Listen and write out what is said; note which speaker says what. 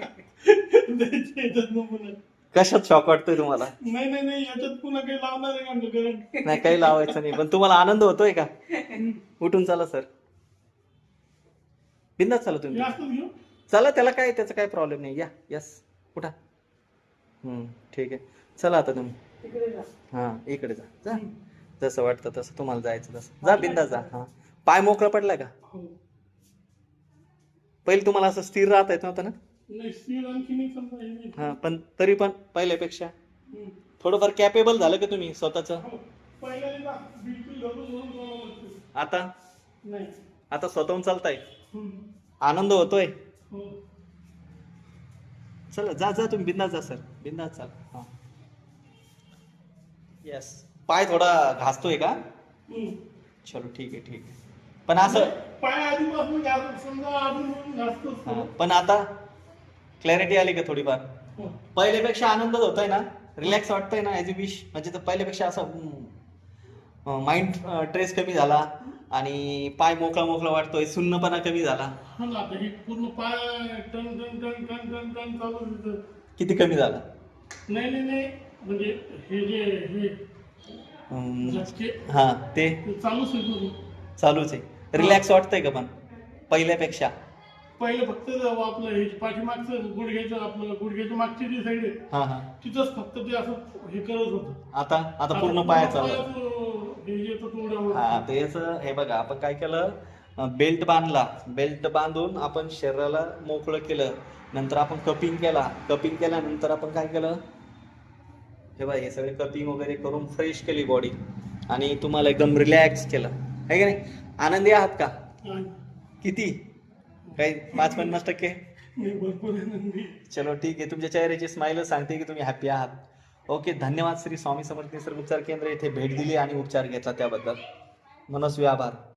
Speaker 1: याच्यात पुन्हा
Speaker 2: कशात शॉक वाटतोय तुम्हाला?
Speaker 1: नाही याच्यात पुन्हा काही लावणार आहे का आमचं करंट?
Speaker 2: नाही काही लावायचं नाही, पण तुम्हाला आनंद होतोय का? उठून चला सर, बिंदास चला तुम्ही,
Speaker 1: जास्त घेऊ.
Speaker 2: चला, त्याला काय, त्याचा काय प्रॉब्लेम नाही. या, यस, उठा. ठीक आहे, चला आता तुम्ही. हा, इकडे जा, जा, जसं वाटतं तसं तुम्हाला जायचं तसं जा, बिंदास जा. हा, पाय मोकळा पडलाय का?
Speaker 1: हो.
Speaker 2: पहिले तुम्हाला असं स्थिर राहता येत नव्हतं ना?
Speaker 1: नाही स्थिर आणखी नाही समजा हे.
Speaker 2: हा, पण तरी पण पहिल्यापेक्षा
Speaker 1: हम्म.
Speaker 2: थोडंफार कॅपेबल झालं का तुम्ही स्वतःच?
Speaker 1: हो. पहिल्यांदा बिलकुल धरून लागते.
Speaker 2: आता
Speaker 1: नाही.
Speaker 2: आता स्वतःहून चालताय,
Speaker 1: हम्म.
Speaker 2: आनंद होतोय.
Speaker 1: हो.
Speaker 2: चला, जा जा तुम्ही, बिंदास जा सर, बिंदास चाल. हा, यस. पाय थोडा घासतोय का?
Speaker 1: हम्म.
Speaker 2: चलो, ठीक आहे, ठीक आहे. पण असं
Speaker 1: पाय आधीपासून घालतो समजा, अजून घासतोच
Speaker 2: हा,
Speaker 1: तो.
Speaker 2: पण आता क्लॅरिटी आली का थोडीफार?
Speaker 1: हो.
Speaker 2: पहिल्यापेक्षा आनंद होतोय ना, रिलॅक्स वाटतंय ना, ॲज अ विश, म्हणजे तर पहिल्यापेक्षा असं माइंड स्ट्रेस कमी झाला आणि पाय मोकळा मोकळा वाटतोय, सुन्नपणा कमी झाला.
Speaker 1: हा ना, आता हे पूर्ण पाय टन टन टन टन टन टन चालू होतं.
Speaker 2: किती कमी झाला?
Speaker 1: नाही म्हणजे हे जे हे
Speaker 2: अं,
Speaker 1: झटके
Speaker 2: हा, ते
Speaker 1: ते चालूच आहे पूर्ण.
Speaker 2: चालूच आहे. रिलॅक्स वाटतंय का पण पहिल्यापेक्षा?
Speaker 1: पहिले फक्त आपलं हे पाठीमागचं गुडघ्याचं, आपलं गुडघ्याच्या मागची जी साईड आहे
Speaker 2: हा हा,
Speaker 1: तिथंच फक्त ते असं हे करत होतं.
Speaker 2: आता आता पूर्ण पाय चालला.
Speaker 1: पायाचं हे येतं तेवढ्यावर.
Speaker 2: हा, तेच. हे बघा, आपण काय केलं, बेल्ट बांधला, बेल्ट बांधून आपण शरीराला मोकळं केलं, नंतर आपण कपिंग केल्यानंतर आपण काय केलं, हे बघा, हे सगळे कपिंग वगैरे करून फ्रेश केली बॉडी आणि तुम्हाला एकदम रिलॅक्स केलं, आहे का नाही? आनंदी आहात का?
Speaker 1: आणि
Speaker 2: किती? काही 5-50%?
Speaker 1: मी भरपूर आनंदी.
Speaker 2: चलो, ठीक आहे. तुमच्या चेहऱ्याची स्माईलच सांगते की तुम्ही हॅपी आहात. ओके, धन्यवाद. श्री स्वामी समर्थ निसर्ग उपचार केंद्र येथे भेट दिली आणि उपचार घेतला त्याबद्दल मनस्वी आभार.